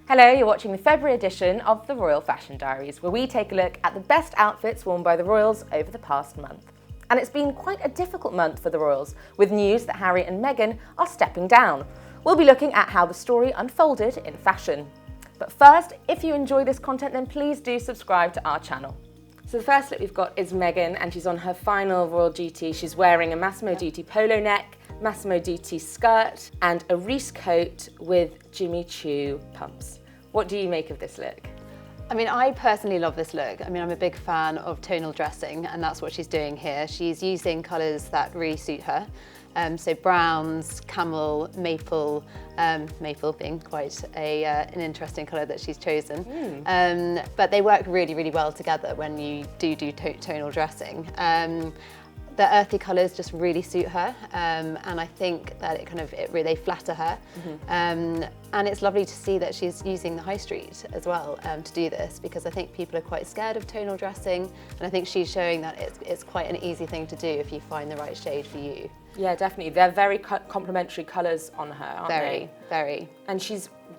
Hello, you're watching the February edition of the Royal Fashion Diaries, where we take a look at the best outfits worn by the royals over the past month. And it's been quite a difficult month for the royals, with news that Harry and Meghan are stepping down. We'll be looking at how the story unfolded in fashion. But first, if you enjoy this content, then please do subscribe to our channel. So the first look we've got is Meghan, and she's on her final royal duty. She's wearing a Massimo Dutti polo neck, Massimo Dutti skirt, and a Reese coat with Jimmy Choo pumps. What do you make of this look? I mean, I personally love this look. I mean, I'm a big fan of tonal dressing, and that's what she's doing here. She's using colours that really suit her. So browns, camel, maple, maple being quite an interesting colour that she's chosen. But they work really, really well together when you do tonal dressing. The earthy colours just really suit her, and I think that they flatter her. And it's lovely to see that she's using the high street as well to do this, because I think people are quite scared of tonal dressing, and I think she's showing that it's quite an easy thing to do if you find the right shade for you. Yeah, definitely. They're very complementary colours on her, aren't they? Very. And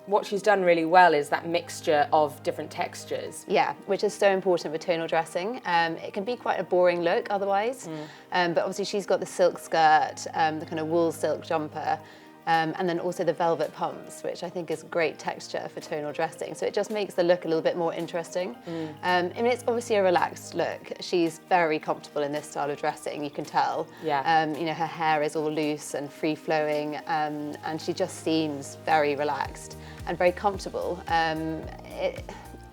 what she's done really well is that mixture of different textures. Yeah, which is so important with tonal dressing. It can be quite a boring look otherwise, but obviously she's got the silk skirt, the kind of wool silk jumper, and then also the velvet pumps, which I think is great texture for tonal dressing. So it just makes the look a little bit more interesting. I mean, it's obviously a relaxed look. She's very comfortable in this style of dressing, you can tell. Yeah. You know, her hair is all loose and free-flowing, and she just seems very relaxed and very comfortable.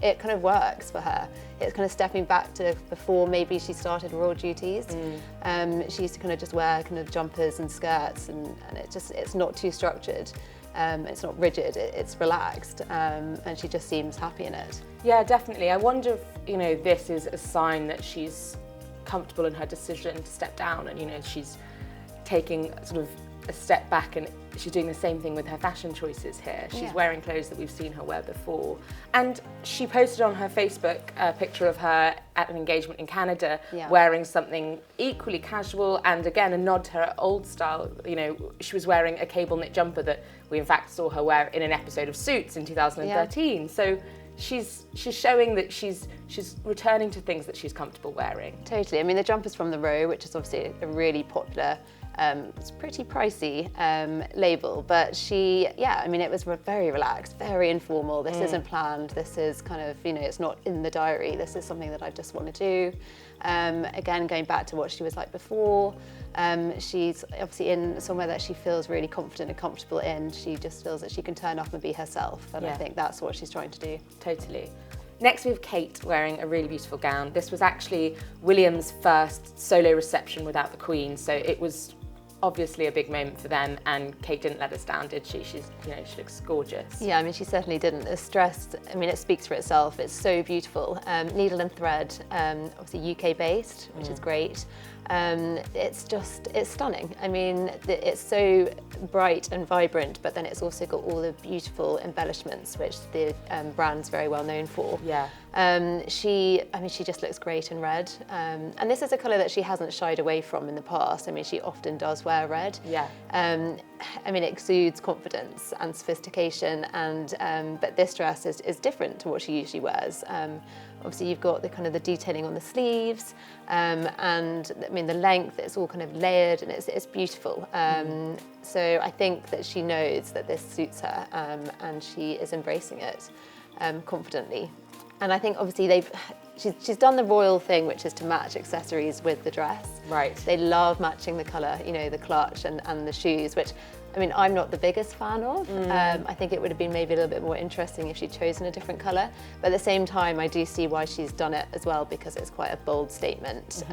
It kind of works for her. It's kind of stepping back to before maybe she started royal duties. She used to kind of just wear kind of jumpers and skirts, and it's not too structured. It's not rigid, it's relaxed, and she just seems happy in it. Yeah, definitely. I wonder if, this is a sign that she's comfortable in her decision to step down, and, she's taking sort of a step back, and she's doing the same thing with her fashion choices here. She's wearing clothes that we've seen her wear before. And she posted on her Facebook a picture of her at an engagement in Canada wearing something equally casual, and again a nod to her old style. She was wearing a cable knit jumper that we in fact saw her wear in an episode of Suits in 2013. So she's showing that she's returning to things that she's comfortable wearing. Totally. I mean, the jumper's from the Row, which is obviously a really popular, it's pretty pricey label, but it was very relaxed, very informal. This isn't planned. This is kind of, it's not in the diary. This is something that I just want to do. Again, going back to what she was like before, she's obviously in somewhere that she feels really confident and comfortable in. She just feels that she can turn up and be herself, and I think that's what she's trying to do. Totally. Next, we have Kate wearing a really beautiful gown. This was actually William's first solo reception without the Queen, so it was obviously a big moment for them, and Kate didn't let us down, did she? She looks gorgeous. Yeah, I mean, she certainly didn't. The dress, I mean, it speaks for itself. It's so beautiful. Needle and thread, obviously UK based, which is great. It's stunning. I mean, it's so bright and vibrant, but then it's also got all the beautiful embellishments, which the brand's very well known for. Yeah. She just looks great in red. And this is a colour that she hasn't shied away from in the past. I mean, she often does wear red. Yeah. I mean, it exudes confidence and sophistication, but this dress is different to what she usually wears. Obviously, you've got the detailing on the sleeves, and I mean the length. It's all kind of layered, and it's beautiful. So I think that she knows that this suits her, and she is embracing it confidently. And I think obviously she's done the royal thing, which is to match accessories with the dress. Right. They love matching the colour, the clutch and the shoes, which, I mean, I'm not the biggest fan of. I think it would have been maybe a little bit more interesting if she'd chosen a different colour. But at the same time, I do see why she's done it as well, because it's quite a bold statement,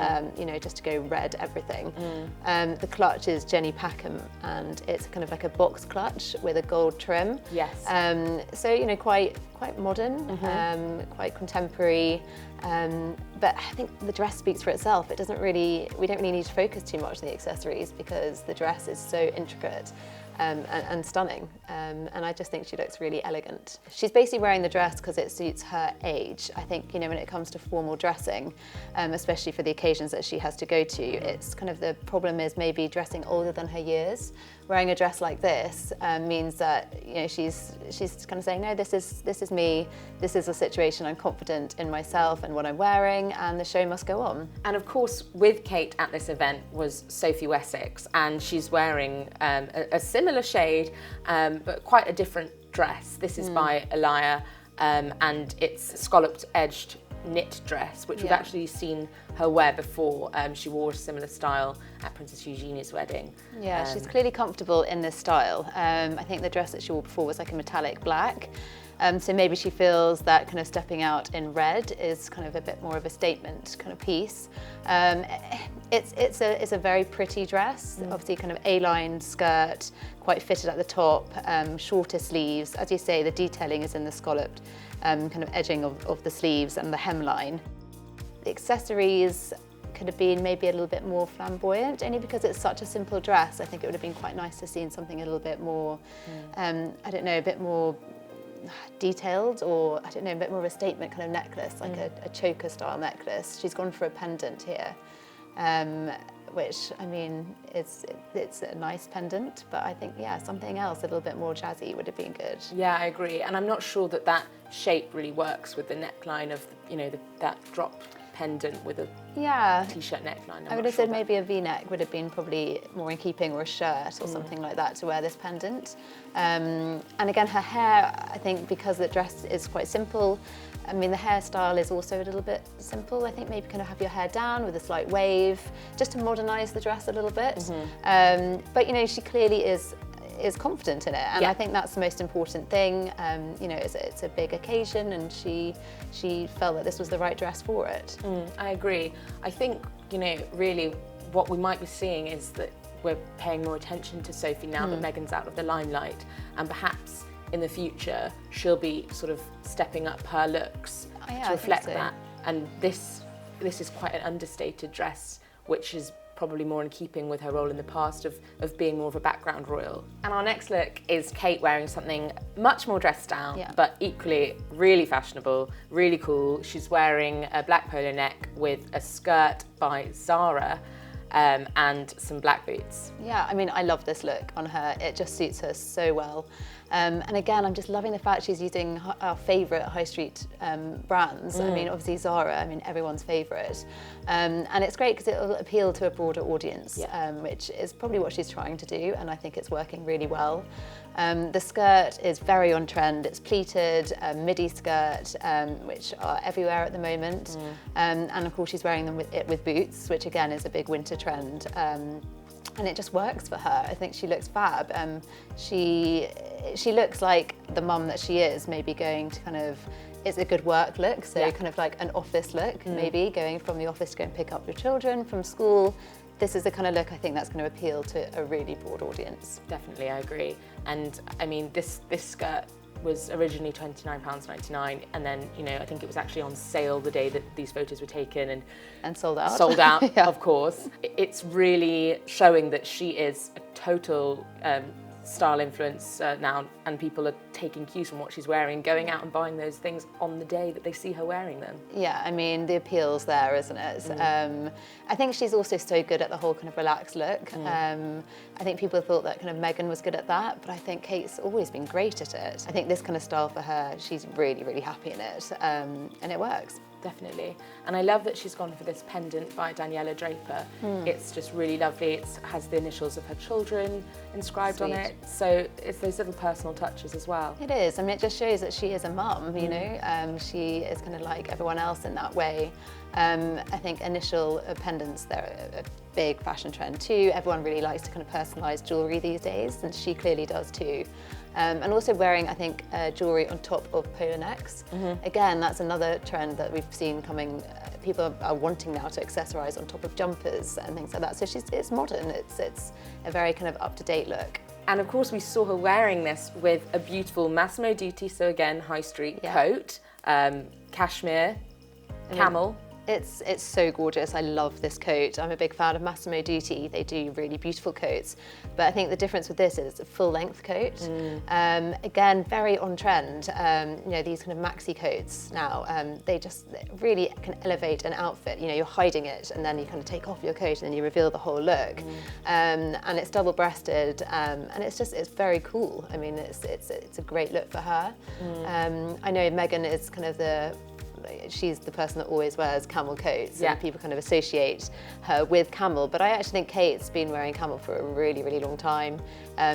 just to go red everything. The clutch is Jenny Packham, and it's kind of like a box clutch with a gold trim. Yes. So, quite modern, quite contemporary. But I think the dress speaks for itself. We don't really need to focus too much on the accessories, because the dress is so intricate and stunning. And I just think she looks really elegant. She's basically wearing the dress because it suits her age. I think, when it comes to formal dressing, especially for the occasions that she has to go to, it's kind of the problem is maybe dressing older than her years, wearing a dress like this means that, you know, she's kind of saying, no, this is me, this is a situation, I'm confident in myself and what I'm wearing, and the show must go on. And of course, with Kate at this event was Sophie Wessex, and she's wearing a similar shade, but quite a different dress. This is by Elia, and it's scalloped edged knit dress, which we've actually seen her wear before. She wore a similar style at Princess Eugenia's wedding. Yeah, she's clearly comfortable in this style. I think the dress that she wore before was like a metallic black. So maybe she feels that kind of stepping out in red is kind of a bit more of a statement kind of piece. It's a very pretty dress, obviously kind of A-lined skirt, quite fitted at the top, shorter sleeves. As you say, the detailing is in the scalloped kind of edging of the sleeves and the hemline. The accessories could have been maybe a little bit more flamboyant, only because it's such a simple dress. I think it would have been quite nice to see something a little bit more, I don't know, a bit more detailed, or I don't know, a bit more of a statement kind of necklace, like a choker style necklace. She's gone for a pendant here, which, I mean, it's a nice pendant, but I think, yeah, something else a little bit more jazzy would have been good. Yeah, I agree, and I'm not sure that shape really works with the neckline of, you know, that drop pendant with a t-shirt neckline. I would have said maybe a V-neck would have been probably more in keeping, or a shirt or something like that to wear this pendant. And again, her hair, I think, because the dress is quite simple, I mean, the hairstyle is also a little bit simple. I think maybe kind of have your hair down with a slight wave, just to modernise the dress a little bit. But, you know, she clearly is confident in it, and I think that's the most important thing. You know, it's a big occasion, and she felt that this was the right dress for it. I agree. I think, you know, really what we might be seeing is that we're paying more attention to Sophie now that Meghan's out of the limelight, and perhaps in the future she'll be sort of stepping up her looks to reflect that. And this is quite an understated dress, which is probably more in keeping with her role in the past of being more of a background royal. And our next look is Kate wearing something much more dressed down, but equally really fashionable, really cool. She's wearing a black polo neck with a skirt by Zara, and some black boots. Yeah, I mean, I love this look on her. It just suits her so well. And again, I'm just loving the fact she's using our favourite high street brands. I mean, obviously Zara, I mean, everyone's favourite. And it's great because it'll appeal to a broader audience, which is probably what she's trying to do, and I think it's working really well. The skirt is very on trend. It's pleated, midi skirt, which are everywhere at the moment. And of course she's wearing them with boots, which again is a big winter trend. And it just works for her. I think she looks fab. She looks like the mum that she is, maybe going to kind of, it's a good work look, so kind of like an office look, maybe going from the office to go and pick up your children from school. This is the kind of look I think that's going to appeal to a really broad audience. Definitely, I agree. And I mean, this skirt was originally £29.99, and then, you know, I think it was actually on sale the day that these photos were taken, and sold out. Sold out, of course. It's really showing that she is a total style influence now, and people are taking cues from what she's wearing, going out and buying those things on the day that they see her wearing them. Yeah, I mean, the appeal's there, isn't it? I think she's also so good at the whole kind of relaxed look. I think people thought that kind of Meghan was good at that, but I think Kate's always been great at it. I think this kind of style for her, she's really, really happy in it, and it works. Definitely. And I love that she's gone for this pendant by Daniela Draper. It's just really lovely. It has the initials of her children inscribed on it. So it's those little personal touches as well. It is. I mean, it just shows that she is a mum, you know. She is kind of like everyone else in that way. I think initial pendants, they're a big fashion trend too. Everyone really likes to kind of personalise jewellery these days, and she clearly does too. And also wearing, I think, jewellery on top of polo necks. Again, that's another trend that we've seen coming. People are wanting now to accessorise on top of jumpers and things like that. So it's modern. It's a very kind of up-to-date look. And of course, we saw her wearing this with a beautiful Massimo Dutti, so again, high street coat, cashmere, camel. It's so gorgeous. I love this coat. I'm a big fan of Massimo Dutti. They do really beautiful coats. But I think the difference with this is it's a full length coat. Again, very on trend. You know, these kind of maxi coats now, they just really can elevate an outfit. You know, you're hiding it and then you kind of take off your coat and then you reveal the whole look. And it's double-breasted and it's very cool. I mean, it's a great look for her. I know Meghan is kind of she's the person that always wears camel coats, and people kind of associate her with camel, but I actually think Kate's been wearing camel for a really, really long time.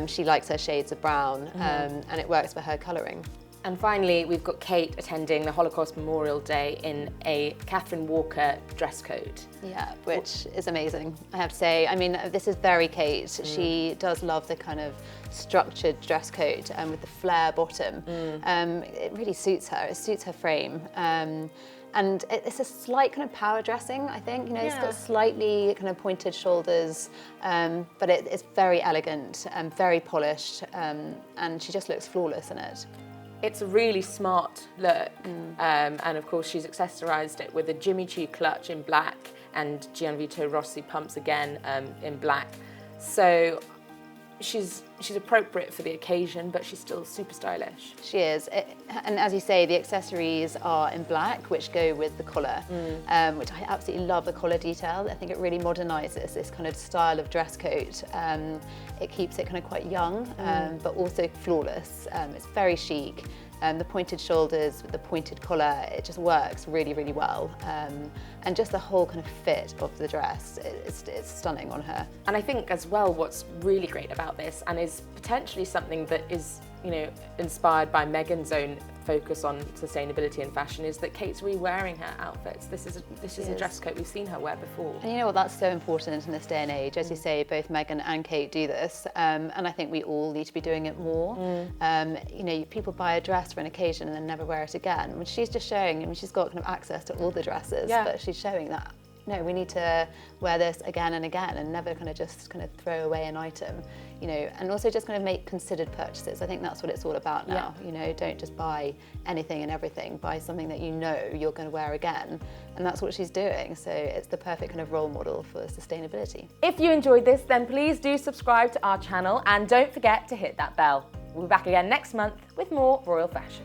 She likes her shades of brown, and it works for her colouring. And finally, we've got Kate attending the Holocaust Memorial Day in a Catherine Walker dress code. Yeah, which is amazing, I have to say. I mean, this is very Kate. She does love the kind of structured dress coat with the flare bottom. It really suits her. It suits her frame. And it's a slight kind of power dressing, I think. You know, it's got slightly kind of pointed shoulders, but it's very elegant and very polished, and she just looks flawless in it. It's a really smart look, and of course she's accessorised it with a Jimmy Choo clutch in black and Gianvito Rossi pumps again in black. So she's appropriate for the occasion, but she's still super stylish. She is, and as you say, the accessories are in black, which go with the collar, which I absolutely love the collar detail. I think it really modernises this kind of style of dress coat. It keeps it kind of quite young, but also flawless. It's very chic. The pointed shoulders with the pointed collar, it just works really, really well. And just the whole kind of fit of the dress, it's stunning on her. And I think as well what's really great about this, and is potentially something that is, you know, inspired by Meghan's own focus on sustainability and fashion, is that Kate's re-wearing her outfits. This is a dress coat we've seen her wear before. And you know what, that's so important in this day and age. As you say, both Meghan and Kate do this, and I think we all need to be doing it more. You know, people buy a dress for an occasion and then never wear it again. When she's just showing, I mean, she's got kind of access to all the dresses, but she's showing that, no, we need to wear this again and again and never kind of just kind of throw away an item, you know, and also just kind of make considered purchases. I think that's what it's all about now, you know, don't just buy anything and everything, buy something that you know you're going to wear again, and that's what she's doing. So it's the perfect kind of role model for sustainability. If you enjoyed this, then please do subscribe to our channel and don't forget to hit that bell. We'll be back again next month with more royal fashion.